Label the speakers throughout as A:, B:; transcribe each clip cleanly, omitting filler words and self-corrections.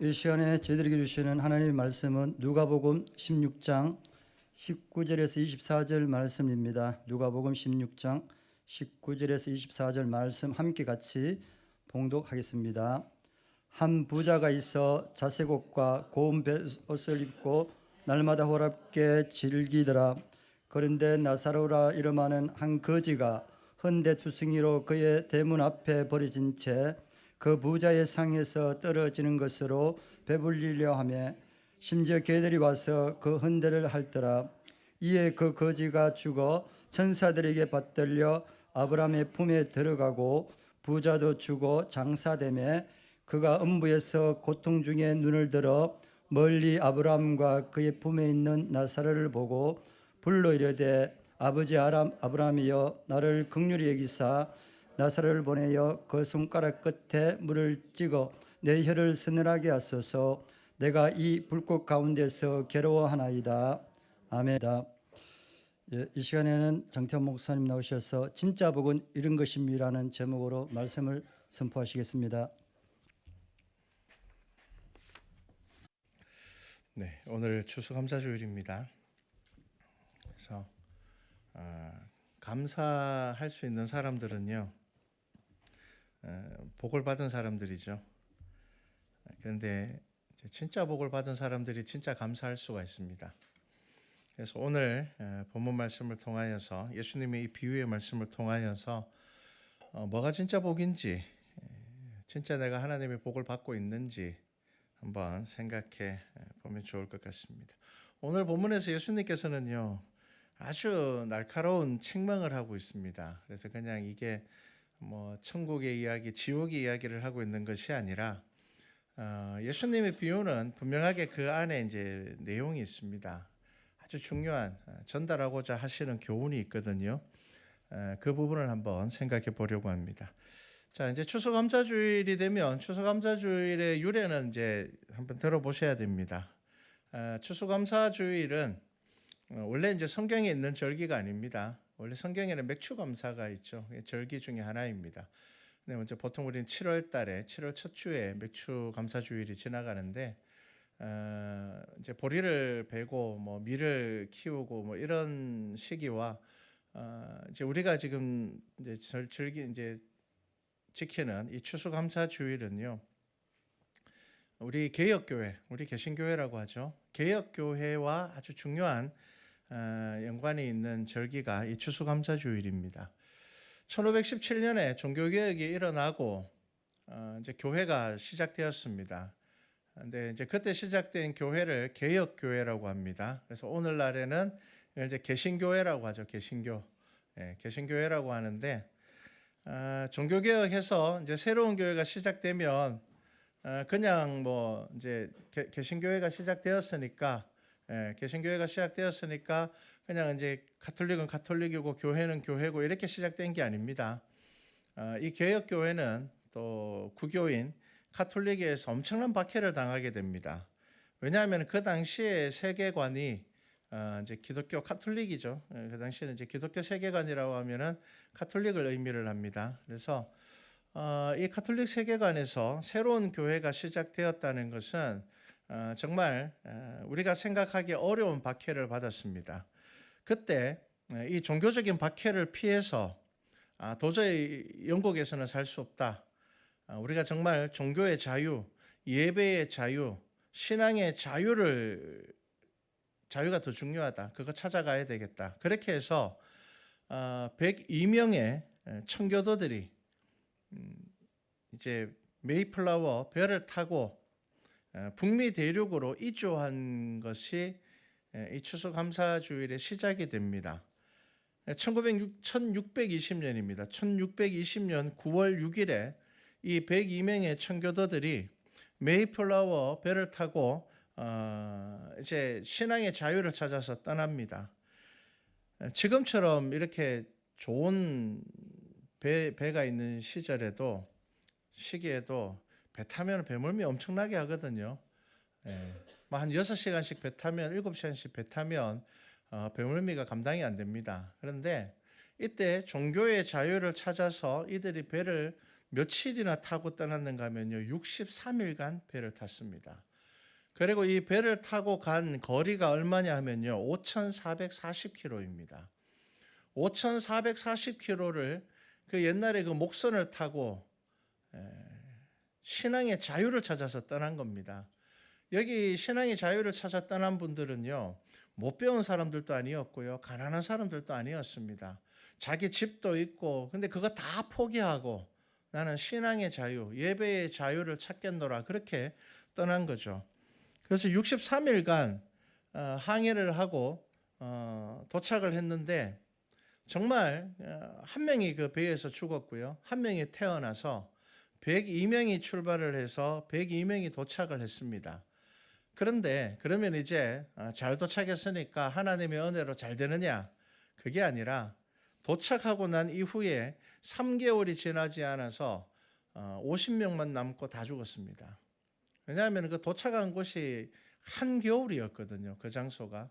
A: 이 시간에 저희들에게 주시는 하나님의 말씀은 누가복음 16장 19절에서 24절 말씀입니다. 누가복음 16장 19절에서 24절 말씀 함께 같이 봉독하겠습니다. 한 부자가 있어 자색 옷과 고운 옷을 입고 날마다 호랍게 즐기더라. 그런데 나사로라 이름하는 한 거지가 헌데투성이로 그의 대문 앞에 버려진 채 그 부자의 상에서 떨어지는 것으로 배불리려 하며 심지어 개들이 와서 그 헌대를 핥더라. 이에 그 거지가 죽어 천사들에게 받들려 아브라함의 품에 들어가고 부자도 죽어 장사되매 그가 음부에서 고통 중에 눈을 들어 멀리 아브라함과 그의 품에 있는 나사로를 보고 불러 이르되 아버지 아브라함이여 나를 긍휼히 여기사 나사로를 보내어 그 손가락 끝에 물을 찍어 내 혀를 서늘하게 하소서. 내가 이 불꽃 가운데서 괴로워하나이다. 아멘. 이 시간에는 장태원 목사님 나오셔서 진짜 복은 이런 것입니다라는 제목으로 말씀을 선포하시겠습니다.
B: 네, 오늘 추수감사주일입니다. 그래서 감사할 수 있는 사람들은요, 복을 받은 사람들이죠. 그런데 진짜 복을 받은 사람들이 진짜 감사할 수가 있습니다. 그래서 오늘 본문 말씀을 통하여서 예수님의 이 비유의 말씀을 통하여서 뭐가 진짜 복인지, 진짜 내가 하나님의 복을 받고 있는지 한번 생각해 보면 좋을 것 같습니다. 오늘 본문에서 예수님께서는요, 아주 날카로운 책망을 하고 있습니다. 그래서 그냥 이게 뭐 천국의 이야기, 지옥의 이야기를 하고 있는 것이 아니라 예수님의 비유는 분명하게 그 안에 이제 내용이 있습니다. 아주 중요한 전달하고자 하시는 교훈이 있거든요. 그 부분을 한번 생각해 보려고 합니다. 자, 이제 추수감사주일이 되면 추수감사주일의 유래는 이제 한번 들어보셔야 됩니다. 추수감사주일은 원래 이제 성경에 있는 절기가 아닙니다. 원래 성경에는 맥추감사가 있죠. 절기 중에 하나입니다. 네, 먼저 보통 우리는 7월 달에 7월 첫 주에 맥추감사주일이 지나가는데 이제 보리를 베고 뭐 밀을 키우고 뭐 이런 시기와 이제 우리가 지금 이제 절기 이제 지키는 이 추수감사주일은요, 우리 개혁교회, 우리 개신교회라고 하죠. 개혁교회와 아주 중요한 연관이 있는 절기가 이 추수감사주일입니다. 1517년에 종교개혁이 일어나고 이제 교회가 시작되었습니다. 근데 이제 그때 시작된 교회를 개혁교회라고 합니다. 그래서 오늘날에는 이제 개신교회라고 하죠. 개신교, 개신교회라고 하는데 종교개혁해서 이제 새로운 교회가 시작되면 그냥 뭐 이제 개신교회가 시작되었으니까 그냥 이제 가톨릭은 가톨릭이고 교회는 교회고 이렇게 시작된 게 아닙니다. 이 개혁교회는 또 구교인 가톨릭에서 엄청난 박해를 당하게 됩니다. 왜냐하면 그 당시에 세계관이 이제 기독교 가톨릭이죠. 그 당시에는 이제 기독교 세계관이라고 하면은 가톨릭을 의미를 합니다. 그래서 이 가톨릭 세계관에서 새로운 교회가 시작되었다는 것은 정말 우리가 생각하기 어려운 박해를 받았습니다. 그때 이 종교적인 박해를 피해서 도저히 영국에서는 살 수 없다. 우리가 정말 종교의 자유, 예배의 자유, 신앙의 자유가 더 중요하다. 그거 찾아가야 되겠다. 그렇게 해서 102명의 청교도들이 이제 메이플라워 배를 타고 북미 대륙으로 이주한 것이 이 추수감사주일의 시작이 됩니다. 1620년입니다. 1620년 9월 6일에 이 102명의 청교도들이 메이플라워 배를 타고 이제 신앙의 자유를 찾아서 떠납니다. 지금처럼 이렇게 좋은 배가 있는 시기에도 배 타면 배멀미 엄청나게 하거든요. 한 6시간씩 배 타면 7시간씩 배 타면 배멀미가 감당이 안 됩니다. 그런데 이때 종교의 자유를 찾아서 이들이 배를 며칠이나 타고 떠났는가 하면요. 63일간 배를 탔습니다. 그리고 이 배를 타고 간 거리가 얼마냐 하면요. 5,440km입니다. 5,440km를 그 옛날에 그 목선을 타고 신앙의 자유를 찾아서 떠난 겁니다. 여기 신앙의 자유를 찾아 떠난 분들은요. 못 배운 사람들도 아니었고요. 가난한 사람들도 아니었습니다. 자기 집도 있고 근데 그거 다 포기하고 나는 신앙의 자유, 예배의 자유를 찾겠노라 그렇게 떠난 거죠. 그래서 63일간 항해를 하고 도착을 했는데 정말 한 명이 그 배에서 죽었고요. 한 명이 태어나서 102명이 출발을 해서 102명이 도착을 했습니다. 그런데 그러면 이제 잘 도착했으니까 하나님의 은혜로 잘 되느냐? 그게 아니라 도착하고 난 이후에 3개월이 지나지 않아서 50명만 남고 다 죽었습니다. 왜냐하면 그 도착한 곳이 한겨울이었거든요. 그 장소가.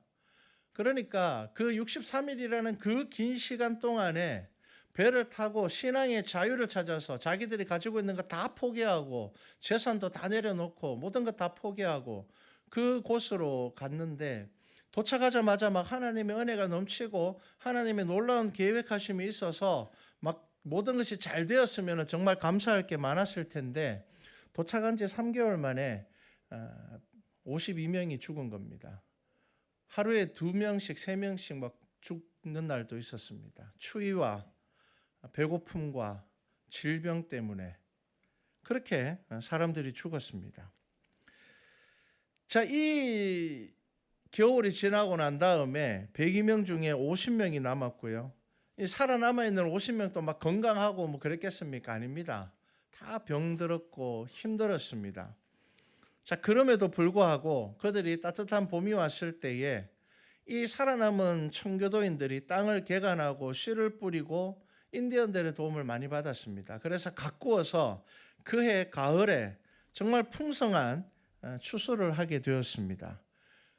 B: 그러니까 그 63일이라는 그 긴 시간 동안에 배를 타고 신앙의 자유를 찾아서 자기들이 가지고 있는 거 다 포기하고 재산도 다 내려놓고 모든 거 다 포기하고 그 곳으로 갔는데 도착하자마자 막 하나님의 은혜가 넘치고 하나님의 놀라운 계획하심이 있어서 막 모든 것이 잘 되었으면 정말 감사할 게 많았을 텐데 도착한 지 3개월 만에 52명이 죽은 겁니다. 하루에 2명씩 3명씩 막 죽는 날도 있었습니다. 추위와 배고픔과 질병 때문에 그렇게 사람들이 죽었습니다. 자, 이 겨울이 지나고 난 다음에 102명 중에 50명이 남았고요. 이 살아남아 있는 50명도 막 건강하고 뭐 그랬겠습니까? 아닙니다. 다 병들었고 힘들었습니다. 자, 그럼에도 불구하고 그들이 따뜻한 봄이 왔을 때에 이 살아남은 청교도인들이 땅을 개간하고 씨를 뿌리고 인디언들의 도움을 많이 받았습니다. 그래서 가꾸어서 그해 가을에 정말 풍성한 추수를 하게 되었습니다.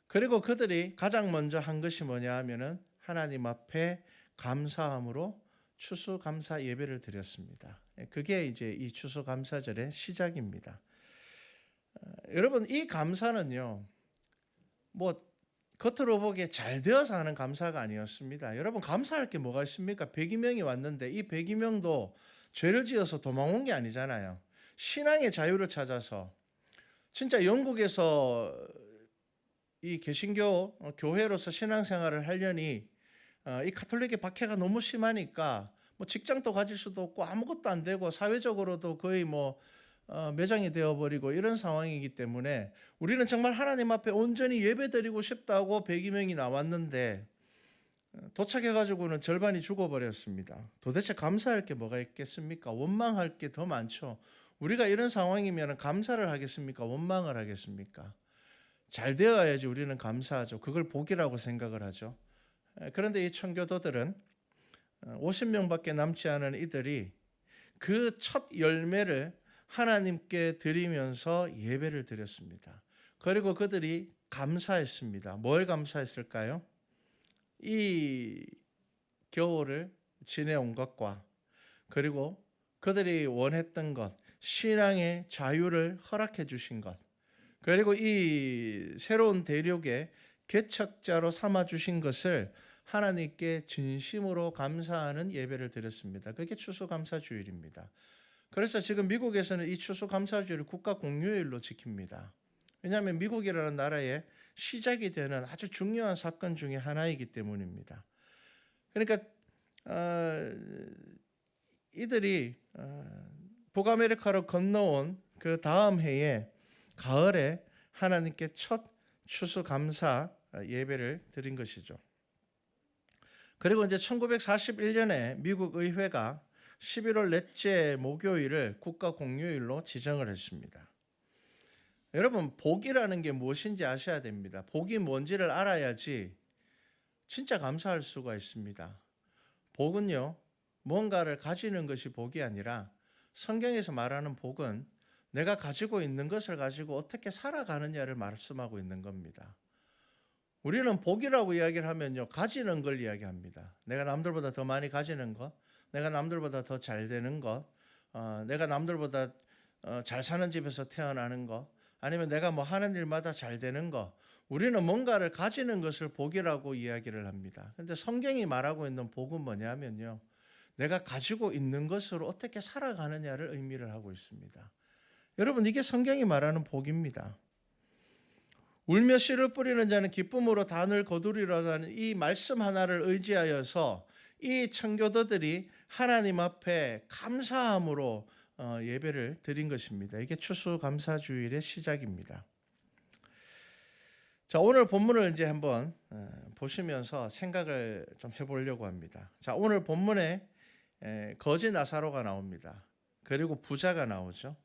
B: 그리고 그들이 가장 먼저 한 것이 뭐냐 하면은 하나님 앞에 감사함으로 추수감사 예배를 드렸습니다. 그게 이제 이 추수감사절의 시작입니다. 여러분, 이 감사는요, 뭐 겉으로 보기에 잘 되어서 하는 감사가 아니었습니다. 여러분, 감사할 게 뭐가 있습니까? 102명이 왔는데 이 102명도 죄를 지어서 도망온 게 아니잖아요. 신앙의 자유를 찾아서 진짜 영국에서 이 개신교 교회로서 신앙생활을 하려니 이 가톨릭의 박해가 너무 심하니까 뭐 직장도 가질 수도 없고 아무것도 안 되고 사회적으로도 거의 뭐 매장이 되어버리고 이런 상황이기 때문에 우리는 정말 하나님 앞에 온전히 예배드리고 싶다고 102명이 나왔는데 도착해가지고는 절반이 죽어버렸습니다. 도대체 감사할 게 뭐가 있겠습니까? 원망할 게 더 많죠. 우리가 이런 상황이면 감사를 하겠습니까? 원망을 하겠습니까? 잘 되어야지 우리는 감사하죠. 그걸 복이라고 생각을 하죠. 그런데 이 청교도들은 50명밖에 남지 않은 이들이 그 첫 열매를 하나님께 드리면서 예배를 드렸습니다. 그리고 그들이 감사했습니다. 뭘 감사했을까요? 이 겨울을 지내온 것과 그리고 그들이 원했던 것, 신앙의 자유를 허락해 주신 것, 그리고 이 새로운 대륙의 개척자로 삼아 주신 것을 하나님께 진심으로 감사하는 예배를 드렸습니다. 그게 추수감사주일입니다. 그래서 지금 미국에서는 이 추수감사주일을 국가 공휴일로 지킵니다. 왜냐하면 미국이라는 나라의 시작이 되는 아주 중요한 사건 중에 하나이기 때문입니다. 그러니까 이들이 북아메리카로 건너온 그 다음 해에 가을에 하나님께 첫 추수감사 예배를 드린 것이죠. 그리고 이제 1941년에 미국 의회가 11월 넷째 목요일을 국가 공휴일로 지정을 했습니다. 여러분, 복이라는 게 무엇인지 아셔야 됩니다. 복이 뭔지를 알아야지 진짜 감사할 수가 있습니다. 복은요, 뭔가를 가지는 것이 복이 아니라 성경에서 말하는 복은 내가 가지고 있는 것을 가지고 어떻게 살아가느냐를 말씀하고 있는 겁니다. 우리는 복이라고 이야기를 하면요, 가지는 걸 이야기합니다. 내가 남들보다 더 많이 가지는 것, 내가 남들보다 더 잘 되는 것, 내가 남들보다 잘 사는 집에서 태어나는 거, 아니면 내가 뭐 하는 일마다 잘 되는 거, 우리는 뭔가를 가지는 것을 복이라고 이야기를 합니다. 근데 성경이 말하고 있는 복은 뭐냐면요, 내가 가지고 있는 것으로 어떻게 살아가느냐를 의미를 하고 있습니다. 여러분, 이게 성경이 말하는 복입니다. 울며 씨를 뿌리는 자는 기쁨으로 단을 거두리라는 이 말씀 하나를 의지하여서 이 청교도들이 하나님 앞에 감사함으로 예배를 드린 것입니다. 이게 추수감사주일의 시작입니다. 자, 오늘 본문을 이제 한번 보시면서 생각을 좀 해보려고 합니다. 자, 오늘 본문에 거지 나사로가 나옵니다. 그리고 부자가 나오죠.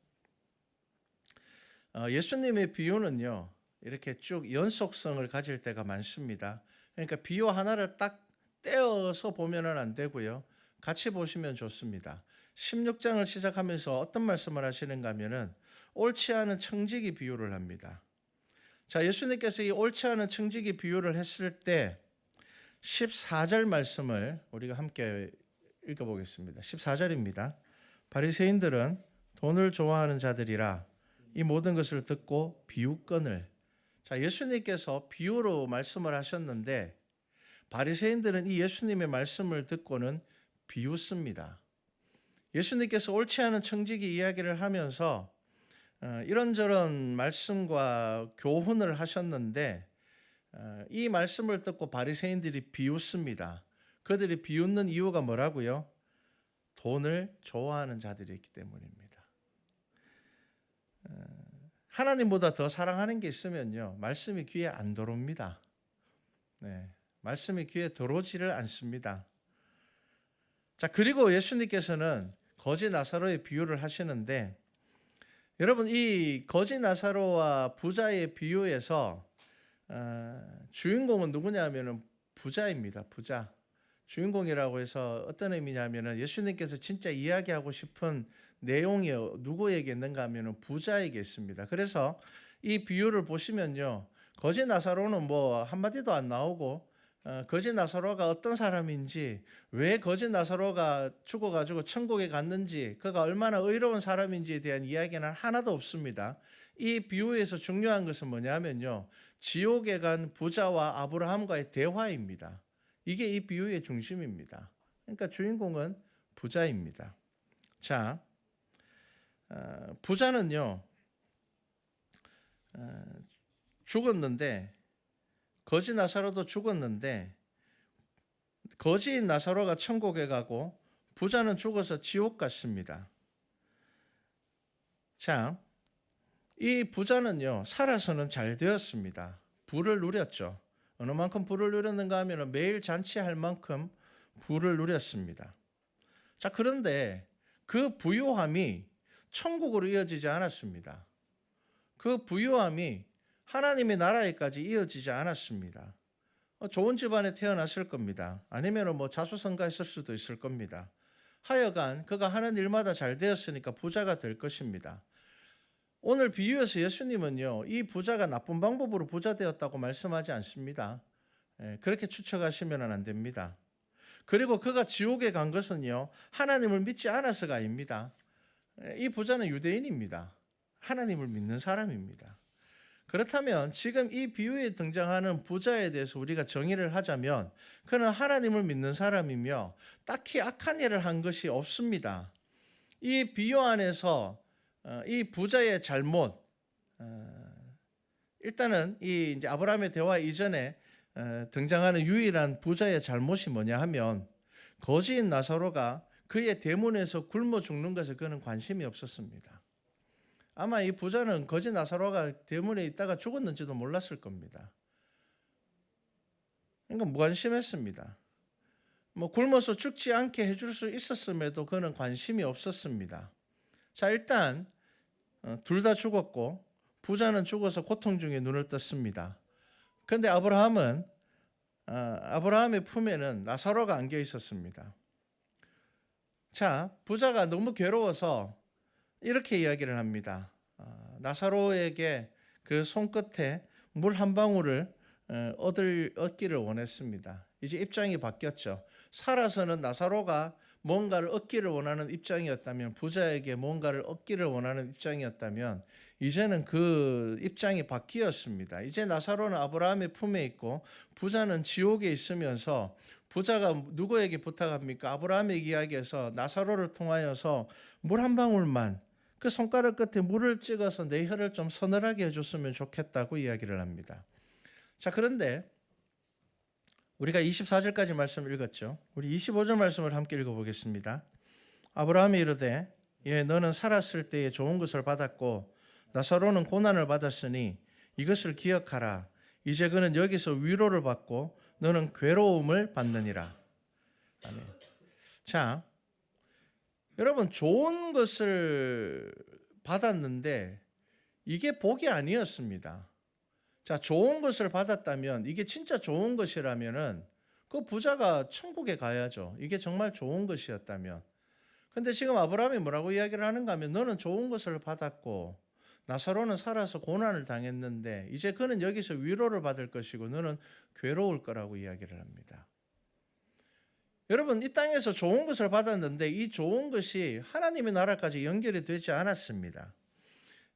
B: 예수님의 비유는요, 이렇게 쭉 연속성을 가질 때가 많습니다. 그러니까 비유 하나를 딱 떼어서 보면은 안 되고요. 같이 보시면 좋습니다. 16장을 시작하면서 어떤 말씀을 하시는가 하면은 옳지 않은 청지기 비유를 합니다. 자, 예수님께서 이 옳지 않은 청지기 비유를 했을 때 14절 말씀을 우리가 함께 읽어보겠습니다. 14절입니다. 바리새인들은 돈을 좋아하는 자들이라 이 모든 것을 듣고 비유권을. 자, 예수님께서 비유로 말씀을 하셨는데 바리새인들은 이 예수님의 말씀을 듣고는 비웃습니다. 예수님께서 옳지 않은 청지기 이야기를 하면서 이런저런 말씀과 교훈을 하셨는데 이 말씀을 듣고 바리새인들이 비웃습니다. 그들이 비웃는 이유가 뭐라고요? 돈을 좋아하는 자들이 있기 때문입니다. 하나님보다 더 사랑하는 게 있으면요, 말씀이 귀에 안 들어옵니다. 네, 말씀이 귀에 들어오지를 않습니다. 자, 그리고 예수님께서는 거지 나사로의 비유를 하시는데, 여러분, 이 거지 나사로와 부자의 비유에서 주인공은 누구냐 하면은 부자입니다. 부자. 주인공이라고 해서 어떤 의미냐면은 예수님께서 진짜 이야기하고 싶은 내용이 누구에게 있는가 하면은 부자에게 있습니다. 그래서 이 비유를 보시면요, 거지 나사로는 뭐 한마디도 안 나오고 거지 나사로가 어떤 사람인지, 왜 거지 나사로가 죽어가지고 천국에 갔는지, 그가 얼마나 의로운 사람인지에 대한 이야기는 하나도 없습니다. 이 비유에서 중요한 것은 뭐냐면요, 지옥에 간 부자와 아브라함과의 대화입니다. 이게 이 비유의 중심입니다. 그러니까 주인공은 부자입니다. 자, 부자는요, 죽었는데, 거지 나사로도 죽었는데, 거지인 나사로가 천국에 가고 부자는 죽어서 지옥 갔습니다. 자, 이 부자는요, 살아서는 잘 되었습니다. 부를 누렸죠. 어느 만큼 부를 누렸는가 하면 매일 잔치할 만큼 부를 누렸습니다. 자, 그런데 그 부유함이 천국으로 이어지지 않았습니다. 그 부유함이 하나님의 나라에까지 이어지지 않았습니다. 좋은 집안에 태어났을 겁니다. 아니면 뭐 자수성가했을 수도 있을 겁니다. 하여간 그가 하는 일마다 잘 되었으니까 부자가 될 것입니다. 오늘 비유에서 예수님은요, 이 부자가 나쁜 방법으로 부자 되었다고 말씀하지 않습니다. 그렇게 추측하시면 안 됩니다. 그리고 그가 지옥에 간 것은요, 하나님을 믿지 않아서가 아닙니다. 이 부자는 유대인입니다. 하나님을 믿는 사람입니다. 그렇다면 지금 이 비유에 등장하는 부자에 대해서 우리가 정의를 하자면 그는 하나님을 믿는 사람이며 딱히 악한 일을 한 것이 없습니다. 이 비유 안에서 이 부자의 잘못, 일단은 이 이제 아브라함의 대화 이전에 등장하는 유일한 부자의 잘못이 뭐냐 하면 거지인 나사로가 그의 대문에서 굶어 죽는 것에 그는 관심이 없었습니다. 아마 이 부자는 거지 나사로가 대문에 있다가 죽었는지도 몰랐을 겁니다. 그러니까 무관심했습니다. 뭐 굶어서 죽지 않게 해줄 수 있었음에도 그는 관심이 없었습니다. 자, 일단 둘 다 죽었고 부자는 죽어서 고통 중에 눈을 떴습니다. 그런데 아브라함의 품에는 나사로가 안겨 있었습니다. 자, 부자가 너무 괴로워서 이렇게 이야기를 합니다. 나사로에게 그 손끝에 물 한 방울을 얻기를 원했습니다. 이제 입장이 바뀌었죠. 살아서는 나사로가 뭔가를 얻기를 원하는 입장이었다면, 부자에게 뭔가를 얻기를 원하는 입장이었다면 이제는 그 입장이 바뀌었습니다. 이제 나사로는 아브라함의 품에 있고 부자는 지옥에 있으면서, 부자가 누구에게 부탁합니까? 아브라함의 이야기에서 나사로를 통하여서 물 한 방울만, 그 손가락 끝에 물을 찍어서 내 혀를 좀 서늘하게 해줬으면 좋겠다고 이야기를 합니다. 자, 그런데 우리가 24절까지 말씀을 읽었죠. 우리 25절 말씀을 함께 읽어보겠습니다. 아브라함이 이르되 예, 너는 살았을 때에 좋은 것을 받았고 나사로는 고난을 받았으니 이것을 기억하라. 이제 그는 여기서 위로를 받고 너는 괴로움을 받느니라. 아멘. 자, 여러분, 좋은 것을 받았는데 이게 복이 아니었습니다. 자, 좋은 것을 받았다면, 이게 진짜 좋은 것이라면은 그 부자가 천국에 가야죠. 이게 정말 좋은 것이었다면. 근데 지금 아브라함이 뭐라고 이야기를 하는가 하면, 너는 좋은 것을 받았고 나사로는 살아서 고난을 당했는데 이제 그는 여기서 위로를 받을 것이고 너는 괴로울 거라고 이야기를 합니다. 여러분, 이 땅에서 좋은 것을 받았는데 이 좋은 것이 하나님의 나라까지 연결이 되지 않았습니다.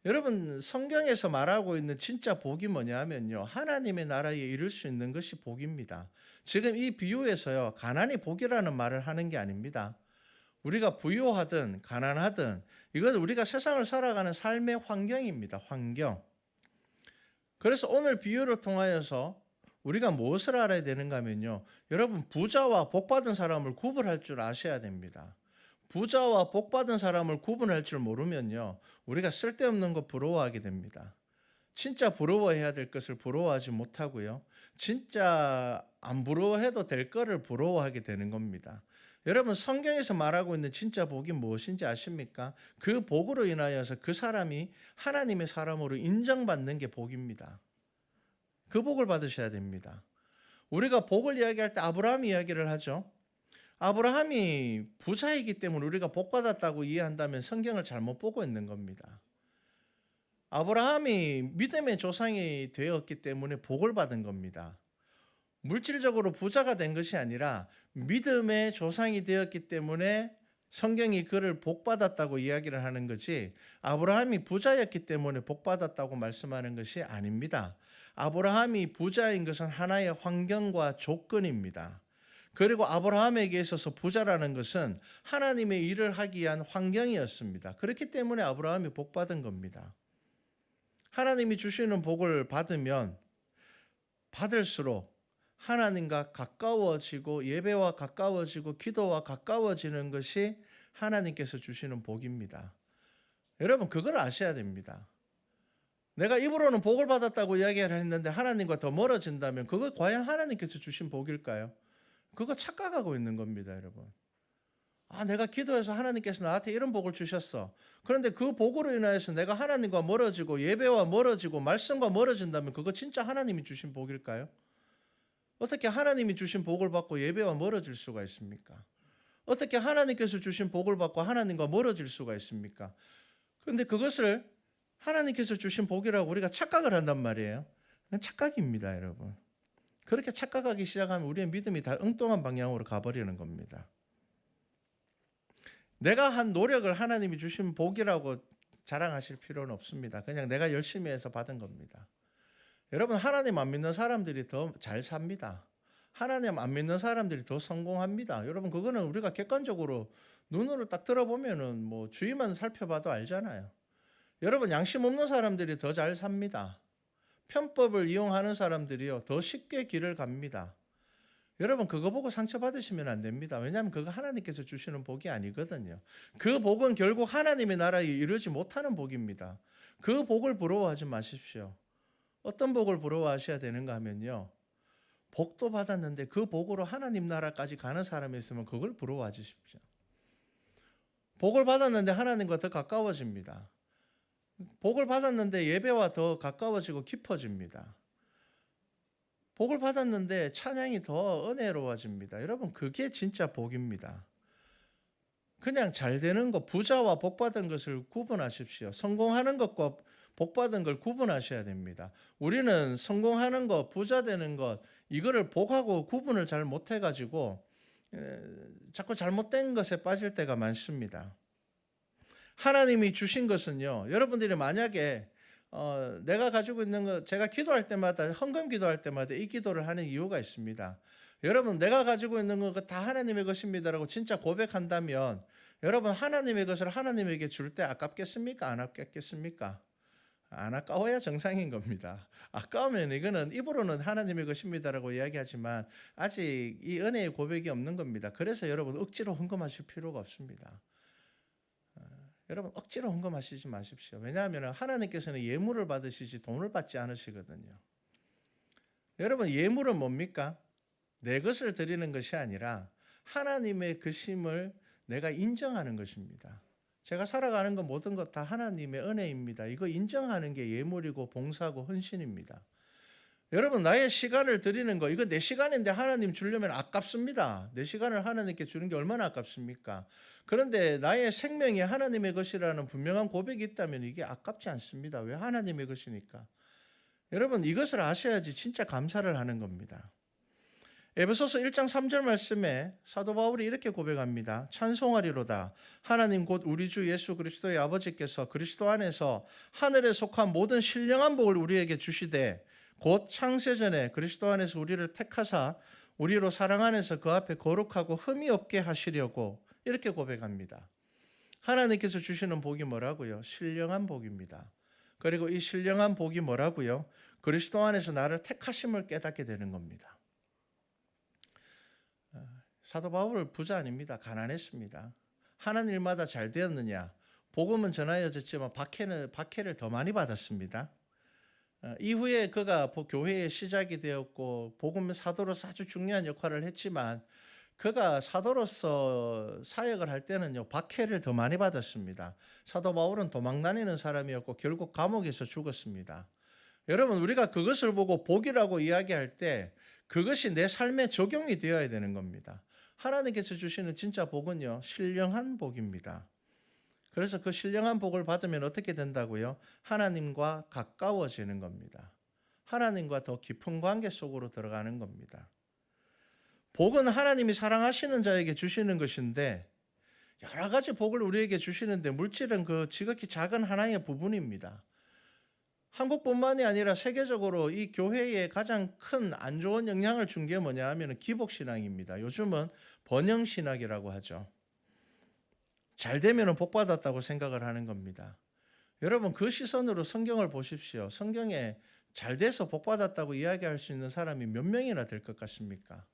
B: 여러분, 성경에서 말하고 있는 진짜 복이 뭐냐면요, 하나님의 나라에 이를 수 있는 것이 복입니다. 지금 이 비유에서요, 가난이 복이라는 말을 하는 게 아닙니다. 우리가 부유하든 가난하든 이것은 우리가 세상을 살아가는 삶의 환경입니다. 환경. 그래서 오늘 비유를 통하여서 우리가 무엇을 알아야 되는가 하면요, 여러분, 부자와 복받은 사람을 구분할 줄 아셔야 됩니다. 부자와 복받은 사람을 구분할 줄 모르면요, 우리가 쓸데없는 거 부러워하게 됩니다. 진짜 부러워해야 될 것을 부러워하지 못하고요, 진짜 안 부러워해도 될 거를 부러워하게 되는 겁니다. 여러분, 성경에서 말하고 있는 진짜 복이 무엇인지 아십니까? 그 복으로 인하여서 그 사람이 하나님의 사람으로 인정받는 게 복입니다. 그 복을 받으셔야 됩니다. 우리가 복을 이야기할 때 아브라함 이야기를 하죠. 아브라함이 부자이기 때문에 우리가 복 받았다고 이해한다면 성경을 잘못 보고 있는 겁니다. 아브라함이 믿음의 조상이 되었기 때문에 복을 받은 겁니다. 물질적으로 부자가 된 것이 아니라 믿음의 조상이 되었기 때문에 성경이 그를 복 받았다고 이야기를 하는 거지, 아브라함이 부자였기 때문에 복 받았다고 말씀하는 것이 아닙니다. 아브라함이 부자인 것은 하나의 환경과 조건입니다. 그리고 아브라함에게 있어서 부자라는 것은 하나님의 일을 하기 위한 환경이었습니다. 그렇기 때문에 아브라함이 복 받은 겁니다. 하나님이 주시는 복을 받으면 받을수록 하나님과 가까워지고 예배와 가까워지고 기도와 가까워지는 것이 하나님께서 주시는 복입니다. 여러분, 그걸 아셔야 됩니다. 내가 입으로는 복을 받았다고 이야기를 했는데 하나님과 더 멀어진다면 그거 과연 하나님께서 주신 복일까요? 그거 착각하고 있는 겁니다, 여러분. 내가 기도해서 하나님께서 나한테 이런 복을 주셨어. 그런데 그 복으로 인하여서 내가 하나님과 멀어지고 예배와 멀어지고 말씀과 멀어진다면 그거 진짜 하나님이 주신 복일까요? 어떻게 하나님이 주신 복을 받고 예배와 멀어질 수가 있습니까? 어떻게 하나님께서 주신 복을 받고 하나님과 멀어질 수가 있습니까? 그런데 그것을 하나님께서 주신 복이라고 우리가 착각을 한단 말이에요. 그건 착각입니다, 여러분. 그렇게 착각하기 시작하면 우리의 믿음이 다 엉뚱한 방향으로 가버리는 겁니다. 내가 한 노력을 하나님이 주신 복이라고 자랑하실 필요는 없습니다. 그냥 내가 열심히 해서 받은 겁니다. 여러분, 하나님 안 믿는 사람들이 더 잘 삽니다. 하나님 안 믿는 사람들이 더 성공합니다. 여러분, 그거는 우리가 객관적으로 눈으로 딱 들어보면은 뭐 주위만 살펴봐도 알잖아요. 여러분, 양심 없는 사람들이 더 잘 삽니다. 편법을 이용하는 사람들이요, 더 쉽게 길을 갑니다. 여러분, 그거 보고 상처받으시면 안 됩니다. 왜냐하면 그거 하나님께서 주시는 복이 아니거든요. 그 복은 결국 하나님의 나라에 이르지 못하는 복입니다. 그 복을 부러워하지 마십시오. 어떤 복을 부러워하셔야 되는가 하면요, 복도 받았는데 그 복으로 하나님 나라까지 가는 사람이 있으면 그걸 부러워하지 십시오. 복을 받았는데 하나님과 더 가까워집니다. 복을 받았는데 예배와 더 가까워지고 깊어집니다. 복을 받았는데 찬양이 더 은혜로워집니다. 여러분, 그게 진짜 복입니다. 그냥 잘 되는 것, 부자와 복 받은 것을 구분하십시오. 성공하는 것과 복 받은 걸 구분하셔야 됩니다. 우리는 성공하는 것, 부자 되는 것, 이거를 복하고 구분을 잘 못해가지고 자꾸 잘못된 것에 빠질 때가 많습니다. 하나님이 주신 것은요, 여러분들이 만약에 내가 가지고 있는 거, 제가 기도할 때마다, 헌금 기도할 때마다 이 기도를 하는 이유가 있습니다. 여러분, 내가 가지고 있는 거 다 하나님의 것입니다라고 진짜 고백한다면 여러분, 하나님의 것을 하나님에게 줄 때 아깝겠습니까? 안 아깝겠습니까? 안 아까워야 정상인 겁니다. 아까우면 이거는 입으로는 하나님의 것입니다라고 이야기하지만 아직 이 은혜의 고백이 없는 겁니다. 그래서 여러분, 억지로 헌금하실 필요가 없습니다. 여러분, 억지로 헌금하시지 마십시오. 왜냐하면 하나님께서는 예물을 받으시지 돈을 받지 않으시거든요. 여러분, 예물은 뭡니까? 내 것을 드리는 것이 아니라 하나님의 그심을 내가 인정하는 것입니다. 제가 살아가는 것 모든 것 다 하나님의 은혜입니다. 이거 인정하는 게 예물이고 봉사고 헌신입니다. 여러분, 나의 시간을 드리는 거, 이거 내 시간인데 하나님 주려면 아깝습니다. 내 시간을 하나님께 주는 게 얼마나 아깝습니까? 그런데 나의 생명이 하나님의 것이라는 분명한 고백이 있다면 이게 아깝지 않습니다. 왜? 하나님의 것이니까. 여러분, 이것을 아셔야지 진짜 감사를 하는 겁니다. 에베소서 1장 3절 말씀에 사도 바울이 이렇게 고백합니다. 찬송하리로다. 하나님 곧 우리 주 예수 그리스도의 아버지께서 그리스도 안에서 하늘에 속한 모든 신령한 복을 우리에게 주시되 곧 창세전에 그리스도 안에서 우리를 택하사 우리로 사랑 안에서 그 앞에 거룩하고 흠이 없게 하시려고, 이렇게 고백합니다. 하나님께서 주시는 복이 뭐라고요? 신령한 복입니다. 그리고 이 신령한 복이 뭐라고요? 그리스도 안에서 나를 택하심을 깨닫게 되는 겁니다. 사도 바울은 부자 아닙니다. 가난했습니다. 하는 일마다 잘 되었느냐? 복음은 전하여졌지만 박해를 더 많이 받았습니다. 이후에 그가 교회의 시작이 되었고 복음 사도로서 아주 중요한 역할을 했지만 그가 사도로서 사역을 할 때는요, 박해를 더 많이 받았습니다. 사도 바울은 도망다니는 사람이었고 결국 감옥에서 죽었습니다. 여러분, 우리가 그것을 보고 복이라고 이야기할 때 그것이 내 삶에 적용이 되어야 되는 겁니다. 하나님께서 주시는 진짜 복은요, 신령한 복입니다. 그래서 그 신령한 복을 받으면 어떻게 된다고요? 하나님과 가까워지는 겁니다. 하나님과 더 깊은 관계 속으로 들어가는 겁니다. 복은 하나님이 사랑하시는 자에게 주시는 것인데 여러 가지 복을 우리에게 주시는데 물질은 그 지극히 작은 하나의 부분입니다. 한국뿐만이 아니라 세계적으로 이 교회에 가장 큰 안 좋은 영향을 준 게 뭐냐 하면 기복신앙입니다. 요즘은 번영신학이라고 하죠. 잘 되면 복 받았다고 생각을 하는 겁니다. 여러분, 그 시선으로 성경을 보십시오. 성경에 잘 돼서 복 받았다고 이야기할 수 있는 사람이 몇 명이나 될 것 같습니까?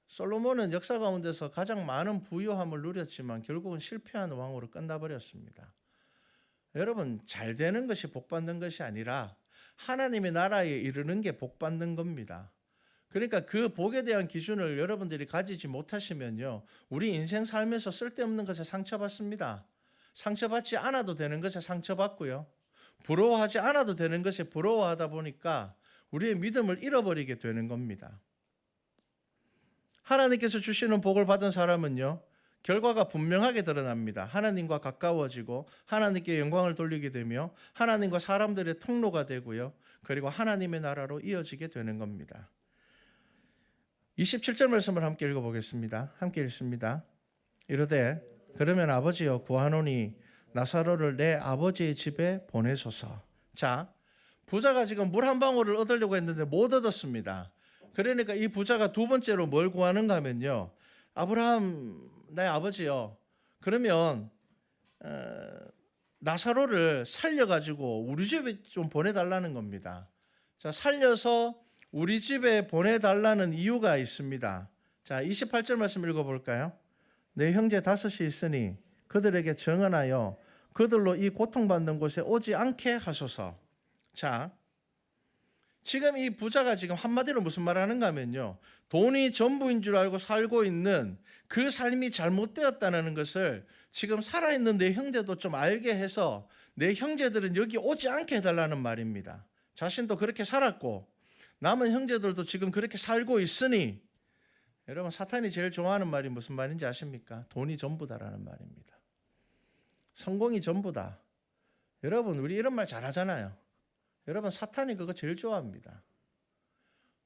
B: 솔로몬은 역사 가운데서 가장 많은 부유함을 누렸지만 결국은 실패한 왕으로 끝나버렸습니다. 여러분, 잘 되는 것이 복 받는 것이 아니라 하나님의 나라에 이르는 게 복 받는 겁니다. 그러니까 그 복에 대한 기준을 여러분들이 가지지 못하시면요, 우리 인생 삶에서 쓸데없는 것에 상처받습니다. 상처받지 않아도 되는 것에 상처받고요, 부러워하지 않아도 되는 것에 부러워하다 보니까 우리의 믿음을 잃어버리게 되는 겁니다. 하나님께서 주시는 복을 받은 사람은요, 결과가 분명하게 드러납니다. 하나님과 가까워지고 하나님께 영광을 돌리게 되며 하나님과 사람들의 통로가 되고요, 그리고 하나님의 나라로 이어지게 되는 겁니다. 27절 말씀을 함께 읽어보겠습니다. 함께 읽습니다. 이르되 그러면 아버지여 구하노니 나사로를 내 아버지의 집에 보내소서. 자, 부자가 지금 물 한 방울을 얻으려고 했는데 못 얻었습니다. 그러니까 이 부자가 두 번째로 뭘 구하는가 하면요, 아브라함 나의 아버지요, 그러면 나사로를 살려가지고 우리 집에 좀 보내달라는 겁니다. 자, 살려서 우리 집에 보내달라는 이유가 있습니다. 자, 28절 말씀 읽어볼까요? 내 형제 5이 있으니 그들에게 정언하여 그들로 이 고통받는 곳에 오지 않게 하소서. 자, 지금 이 부자가 지금 한마디로 무슨 말 하는가 하면요, 돈이 전부인 줄 알고 살고 있는 그 삶이 잘못되었다는 것을 지금 살아있는 내 형제도 좀 알게 해서 내 형제들은 여기 오지 않게 해달라는 말입니다. 자신도 그렇게 살았고 남은 형제들도 지금 그렇게 살고 있으니, 여러분, 사탄이 제일 좋아하는 말이 무슨 말인지 아십니까? 돈이 전부다라는 말입니다. 성공이 전부다. 여러분, 우리 이런 말 잘하잖아요. 여러분, 사탄이 그거 제일 좋아합니다.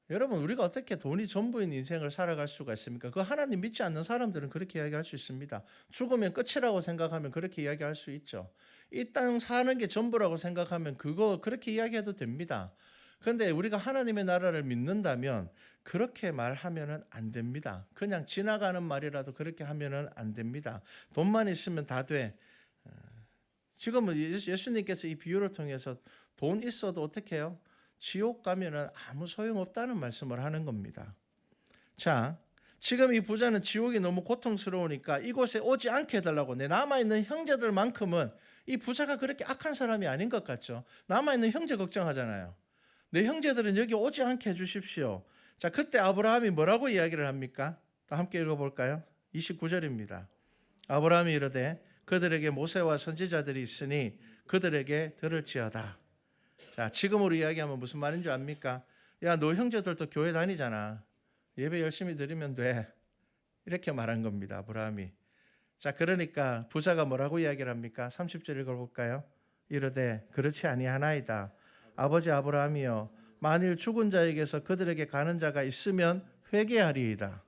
B: 여러분, 우리가 어떻게 돈이 전부인 인생을 살아갈 수가 있습니까? 그 하나님 믿지 않는 사람들은 그렇게 이야기할 수 있습니다. 죽으면 끝이라고 생각하면 그렇게 이야기할 수 있죠. 이 땅 사는 게 전부라고 생각하면 그거 그렇게 이야기해도 됩니다. 그런데 우리가 하나님의 나라를 믿는다면 그렇게 말하면은 안 됩니다. 그냥 지나가는 말이라도 그렇게 하면은 안 됩니다. 돈만 있으면 다 돼. 지금은 예수님께서 이 비유를 통해서 돈 있어도 어떻게 해요? 지옥 가면은 아무 소용없다는 말씀을 하는 겁니다. 자, 지금 이 부자는 지옥이 너무 고통스러우니까 이곳에 오지 않게 해달라고, 내 남아있는 형제들만큼은 이 부자가 그렇게 악한 사람이 아닌 것 같죠. 남아있는 형제 걱정하잖아요. 내 형제들은 여기 오지 않게 해주십시오. 자, 그때 아브라함이 뭐라고 이야기를 합니까? 함께 읽어볼까요? 29절입니다. 아브라함이 이르되 그들에게 모세와 선지자들이 있으니 그들에게 들을지어다. 자, 지금으로 이야기하면 무슨 말인 줄 압니까? 야, 너 형제들도 교회 다니잖아. 예배 열심히 드리면 돼. 이렇게 말한 겁니다, 아브라함이. 자, 그러니까 부자가 뭐라고 이야기를 합니까? 30절 읽어볼까요? 이르되 그렇지 아니하나이다. 아버지 아브라함이여, 만일 죽은 자에게서 그들에게 가는 자가 있으면 회개하리이다.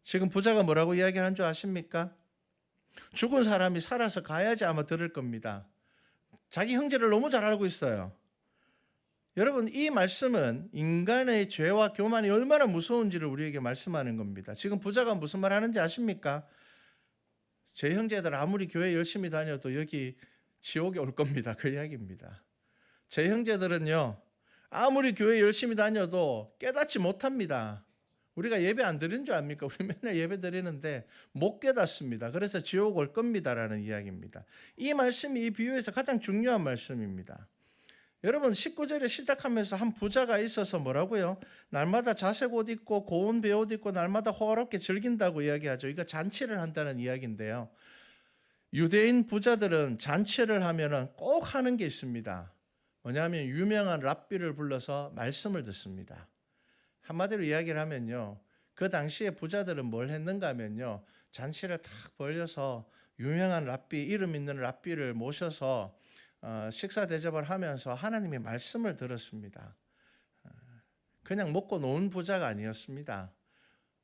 B: 지금 부자가 뭐라고 이야기하는 줄 아십니까? 죽은 사람이 살아서 가야지 아마 들을 겁니다. 자기 형제를 너무 잘 알고 있어요. 여러분, 이 말씀은 인간의 죄와 교만이 얼마나 무서운지를 우리에게 말씀하는 겁니다. 지금 부자가 무슨 말 하는지 아십니까? 제 형제들 아무리 교회 열심히 다녀도 여기 지옥에 올 겁니다. 그 이야기입니다. 제 형제들은요, 아무리 교회 열심히 다녀도 깨닫지 못합니다. 우리가 예배 안 드리는 줄 압니까? 우리 맨날 예배 드리는데 못 깨닫습니다. 그래서 지옥 올 겁니다라는 이야기입니다. 이 말씀이 이 비유에서 가장 중요한 말씀입니다. 여러분, 19절에 시작하면서 한 부자가 있어서 뭐라고요? 날마다 자색 옷 입고 고운 베옷 입고 날마다 호화롭게 즐긴다고 이야기하죠. 이거 잔치를 한다는 이야기인데요. 유대인 부자들은 잔치를 하면은 꼭 하는 게 있습니다. 뭐냐면 유명한 랍비를 불러서 말씀을 듣습니다. 한마디로 이야기를 하면요, 그 당시에 부자들은 뭘 했는가 하면요, 잔치를 탁 벌려서 유명한 랍비, 이름 있는 랍비를 모셔서 식사 대접을 하면서 하나님의 말씀을 들었습니다. 그냥 먹고 노는 부자가 아니었습니다.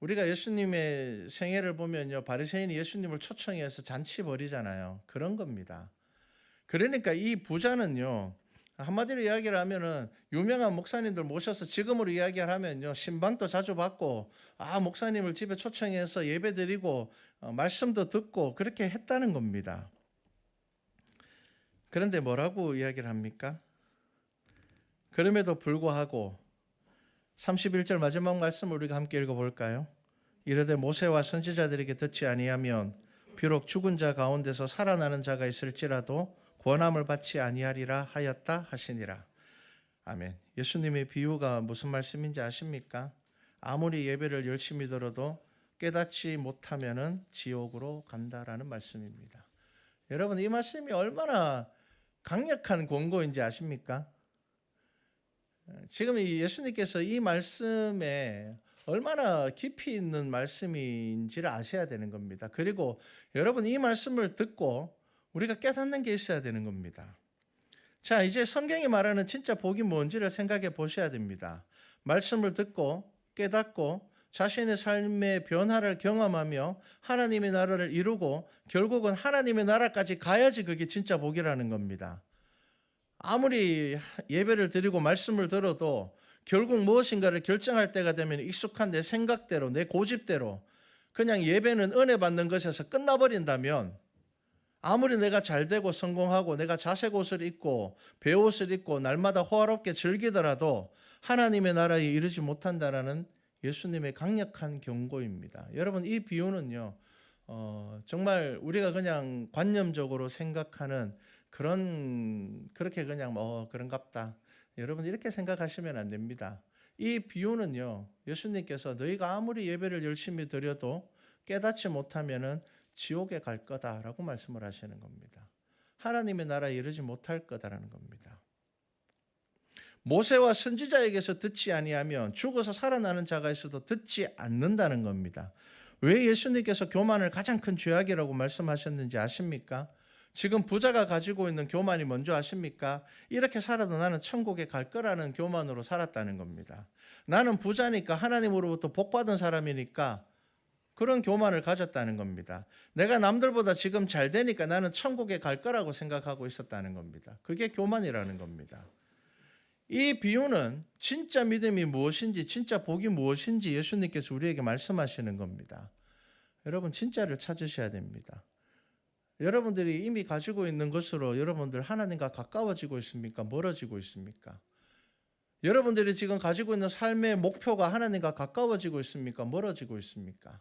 B: 우리가 예수님의 생애를 보면요, 바리새인이 예수님을 초청해서 잔치 벌이잖아요. 그런 겁니다. 그러니까 이 부자는요, 한마디로 이야기를 하면은 유명한 목사님들 모셔서 지금으로 이야기를 하면요, 신방도 자주 받고, 목사님을 집에 초청해서 예배드리고 말씀도 듣고 그렇게 했다는 겁니다. 그런데 뭐라고 이야기를 합니까? 그럼에도 불구하고 31절 마지막 말씀을 우리가 함께 읽어볼까요? 이르되 모세와 선지자들에게 듣지 아니하면 비록 죽은 자 가운데서 살아나는 자가 있을지라도 권함을 받지 아니하리라 하였다 하시니라. 아멘. 예수님의 비유가 무슨 말씀인지 아십니까? 아무리 예배를 열심히 들어도 깨닫지 못하면은 지옥으로 간다라는 말씀입니다. 여러분, 이 말씀이 얼마나 강력한 권고인지 아십니까? 지금 예수님께서 이 말씀에 얼마나 깊이 있는 말씀인지를 아셔야 되는 겁니다. 그리고 여러분, 이 말씀을 듣고 우리가 깨닫는 게 있어야 되는 겁니다. 자, 이제 성경이 말하는 진짜 복이 뭔지를 생각해 보셔야 됩니다. 말씀을 듣고 깨닫고 자신의 삶의 변화를 경험하며 하나님의 나라를 이루고 결국은 하나님의 나라까지 가야지 그게 진짜 복이라는 겁니다. 아무리 예배를 드리고 말씀을 들어도 결국 무엇인가를 결정할 때가 되면 익숙한 내 생각대로, 내 고집대로 그냥 예배는 은혜 받는 것에서 끝나버린다면, 아무리 내가 잘되고 성공하고 내가 자색 옷을 입고 베옷을 입고 날마다 호화롭게 즐기더라도 하나님의 나라에 이르지 못한다라는 예수님의 강력한 경고입니다. 여러분, 이 비유는요, 정말 우리가 그냥 관념적으로 생각하는 그렇게 그냥 그런갑다, 여러분 이렇게 생각하시면 안 됩니다. 이 비유는요, 예수님께서 너희가 아무리 예배를 열심히 드려도 깨닫지 못하면은 지옥에 갈 거다라고 말씀을 하시는 겁니다. 하나님의 나라에 이르지 못할 거다라는 겁니다. 모세와 선지자에게서 듣지 아니하면 죽어서 살아나는 자가 있어도 듣지 않는다는 겁니다. 왜 예수님께서 교만을 가장 큰 죄악이라고 말씀하셨는지 아십니까? 지금 부자가 가지고 있는 교만이 뭔지 아십니까? 이렇게 살아도 나는 천국에 갈 거라는 교만으로 살았다는 겁니다. 나는 부자니까 하나님으로부터 복 받은 사람이니까 그런 교만을 가졌다는 겁니다. 내가 남들보다 지금 잘 되니까 나는 천국에 갈 거라고 생각하고 있었다는 겁니다. 그게 교만이라는 겁니다. 이 비유는 진짜 믿음이 무엇인지, 진짜 복이 무엇인지 예수님께서 우리에게 말씀하시는 겁니다. 여러분, 진짜를 찾으셔야 됩니다. 여러분들이 이미 가지고 있는 것으로 여러분들 하나님과 가까워지고 있습니까? 멀어지고 있습니까? 여러분들이 지금 가지고 있는 삶의 목표가 하나님과 가까워지고 있습니까? 멀어지고 있습니까?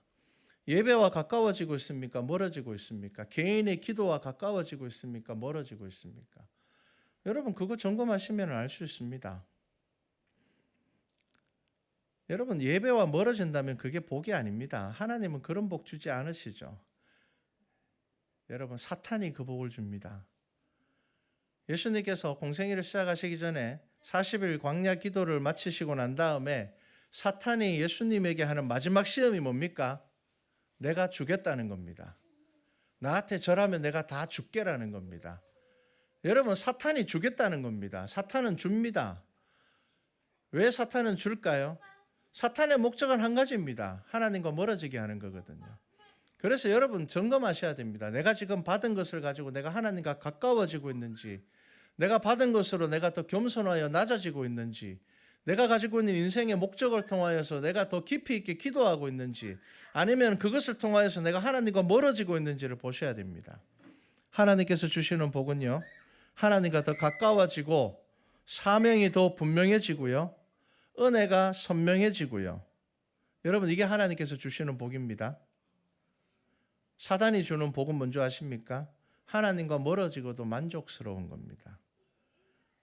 B: 예배와 가까워지고 있습니까? 멀어지고 있습니까? 개인의 기도와 가까워지고 있습니까? 멀어지고 있습니까? 여러분, 그거 점검하시면 알 수 있습니다. 여러분, 예배와 멀어진다면 그게 복이 아닙니다. 하나님은 그런 복 주지 않으시죠. 여러분, 사탄이 그 복을 줍니다. 예수님께서 공생애를 시작하시기 전에 40일 광야 기도를 마치시고 난 다음에 사탄이 예수님에게 하는 마지막 시험이 뭡니까? 내가 주겠다는 겁니다. 나한테 절하면 내가 다 줄게라는 겁니다. 여러분, 사탄이 주겠다는 겁니다. 사탄은 줍니다. 왜 사탄은 줄까요? 사탄의 목적은 한 가지입니다. 하나님과 멀어지게 하는 거거든요. 그래서 여러분, 점검하셔야 됩니다. 내가 지금 받은 것을 가지고 내가 하나님과 가까워지고 있는지, 내가 받은 것으로 내가 더 겸손하여 낮아지고 있는지, 내가 가지고 있는 인생의 목적을 통하여서 내가 더 깊이 있게 기도하고 있는지, 아니면 그것을 통하여서 내가 하나님과 멀어지고 있는지를 보셔야 됩니다. 하나님께서 주시는 복은요, 하나님과 더 가까워지고 사명이 더 분명해지고요, 은혜가 선명해지고요. 여러분, 이게 하나님께서 주시는 복입니다. 사단이 주는 복은 뭔지 아십니까? 하나님과 멀어지고도 만족스러운 겁니다.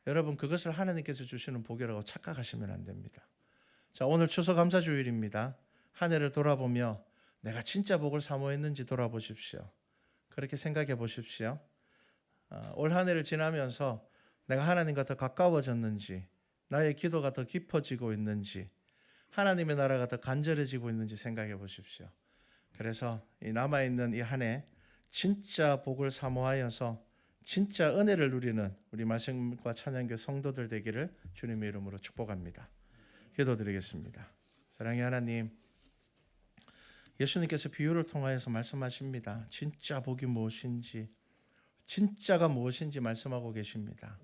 B: 여러분, 그것을 하나님께서 주시는 복이라고 착각하시면 안 됩니다. 자, 오늘 추수감사주일입니다. 한 해를 돌아보며 내가 진짜 복을 사모했는지 돌아보십시오. 그렇게 생각해 보십시오. 올 한 해를 지나면서 내가 하나님과 더 가까워졌는지, 나의 기도가 더 깊어지고 있는지, 하나님의 나라가 더 간절해지고 있는지 생각해 보십시오. 그래서 이 남아있는 이 한 해 진짜 복을 사모하여서 진짜 은혜를 누리는 우리 말씀과 찬양교 성도들 되기를 주님의 이름으로 축복합니다. 기도드리겠습니다. 사랑의 하나님, 예수님께서 비유를 통하여서 말씀하십니다. 진짜 복이 무엇인지, 진짜가 무엇인지 말씀하고 계십니다.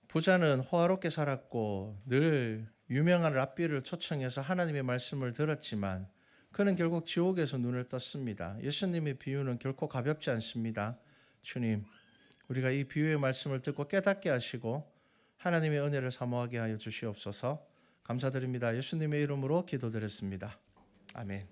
B: 부자는 호화롭게 살았고 늘 유명한 랍비를 초청해서 하나님의 말씀을 들었지만 그는 결국 지옥에서 눈을 떴습니다. 예수님의 비유는 결코 가볍지 않습니다. 주님, 우리가 이 비유의 말씀을 듣고 깨닫게 하시고 하나님의 은혜를 사모하게 하여 주시옵소서. 감사드립니다. 예수님의 이름으로 기도드렸습니다. 아멘.